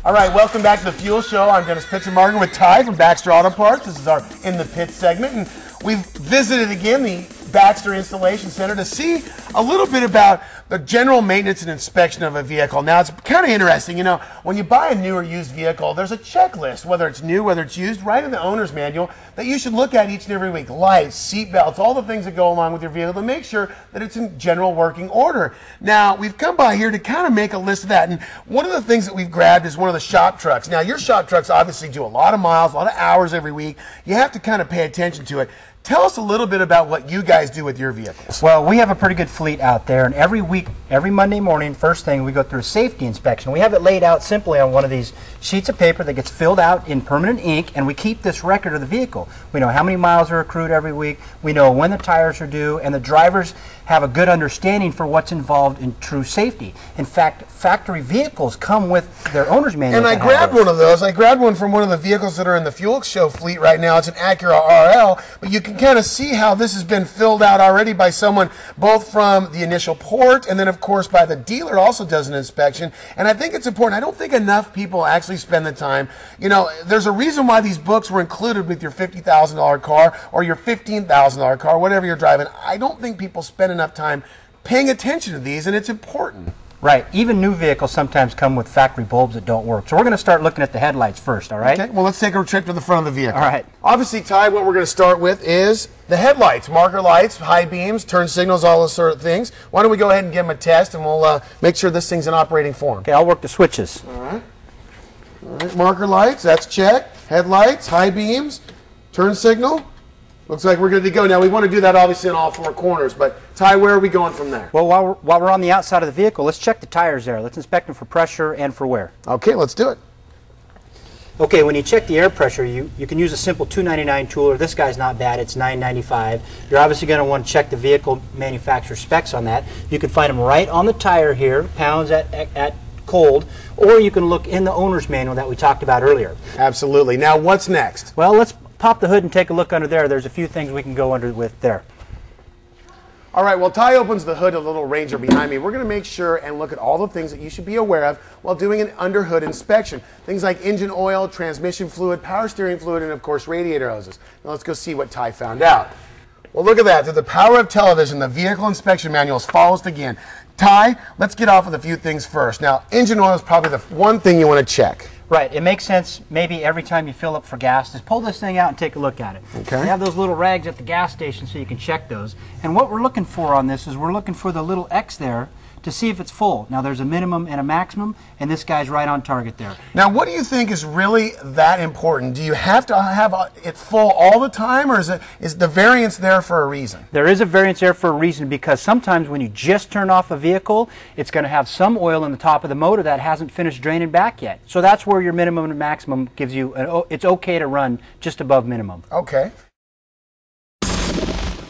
All right, welcome back to the Fuel Show. I'm Dennis Pittsenbarger with Ty from Baxter Autoparts. This is our In the Pit segment, and we've visited again the Baxter Installation Center to see a little bit about the general maintenance and inspection of a vehicle. Now, it's kind of interesting, you know, when you buy a new or used vehicle, there's a checklist, whether it's new, whether it's used, right in the owner's manual, that you should look at each and every week. Lights, seat belts, all the things that go along with your vehicle to make sure that it's in general working order. Now, we've come by here to kind of make a list of that, and one of the things that we've grabbed is one of the shop trucks. Now, your shop trucks obviously do a lot of miles, a lot of hours every week. You have to kind of pay attention to it. Tell us a little bit about what you guys do with your vehicles. Well, we have a pretty good fleet out there, and every week, every Monday morning, first thing, we go through a safety inspection. We have it laid out simply on one of these sheets of paper that gets filled out in permanent ink, and we keep this record of the vehicle. We know how many miles are accrued every week, we know when the tires are due, and the drivers have a good understanding for what's involved in true safety. In fact, factory vehicles come with their owner's manuals. And I grabbed one of those. I grabbed one from one of the vehicles that are in the Fuel Show fleet right now. It's an Acura RL, but you can kind of see how this has been filled out already by someone, both from the initial port and then, of course, by the dealer also does an inspection. And I think it's important. I don't think enough people actually spend the time. You know, there's a reason why these books were included with your $50,000 car or your $15,000 car, whatever you're driving. I don't think people spend enough time paying attention to these, and it's important. Right. Even new vehicles sometimes come with factory bulbs that don't work. So we're going to start looking at the headlights first, all right? Okay. Well, let's take a trip to the front of the vehicle. All right. Obviously, Ty, what we're going to start with is the headlights, marker lights, high beams, turn signals, all those sort of things. Why don't we go ahead and give them a test, and we'll make sure this thing's in operating form. Okay, I'll work the switches. All right. All right, marker lights, that's checked. Headlights, high beams, turn signal. Looks like we're good to go. Now, we want to do that obviously in all four corners, but Ty, where are we going from there? Well, while we're on the outside of the vehicle, let's check the tires there. Let's inspect them for pressure and for wear. Okay, let's do it. Okay, when you check the air pressure, you can use a simple $2.99 tooler. This guy's not bad, it's $9.95. You're obviously going to want to check the vehicle manufacturer specs on that. You can find them right on the tire here, pounds at cold, or you can look in the owner's manual that we talked about earlier. Absolutely. Now, what's next? Well, let's pop the hood and take a look under there. There's a few things we can go under with there. All right, well, Ty opens the hood of the little Ranger behind me. We're going to make sure and look at all the things that you should be aware of while doing an under hood inspection. Things like engine oil, transmission fluid, power steering fluid, and of course radiator hoses. Now let's go see what Ty found out. Well, look at that. Through the power of television, the vehicle inspection manual is followed again. Ty, let's get off with a few things first. Now, engine oil is probably the one thing you want to check. Right. It makes sense maybe every time you fill up for gas, just pull this thing out and take a look at it. Okay. We have those little rags at the gas station so you can check those. And what we're looking for on this is we're looking for the little X there to see if it's full. Now, there's a minimum and a maximum, and this guy's right on target there. Now, what do you think is really that important? Do you have to have it full all the time, or is the variance there for a reason? There is a variance there for a reason, because sometimes when you just turn off a vehicle, it's going to have some oil in the top of the motor that hasn't finished draining back yet. So that's where your minimum and maximum gives you, it's okay to run just above minimum. Okay.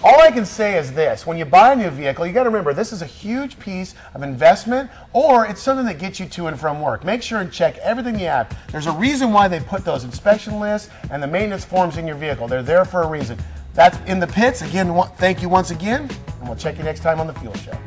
All I can say is this: when you buy a new vehicle, you got to remember this is a huge piece of investment, or it's something that gets you to and from work. Make sure and check everything you have. There's a reason why they put those inspection lists and the maintenance forms in your vehicle. They're there for a reason. That's In the Pits. Again, thank you once again, and we'll check you next time on the Fuel Show.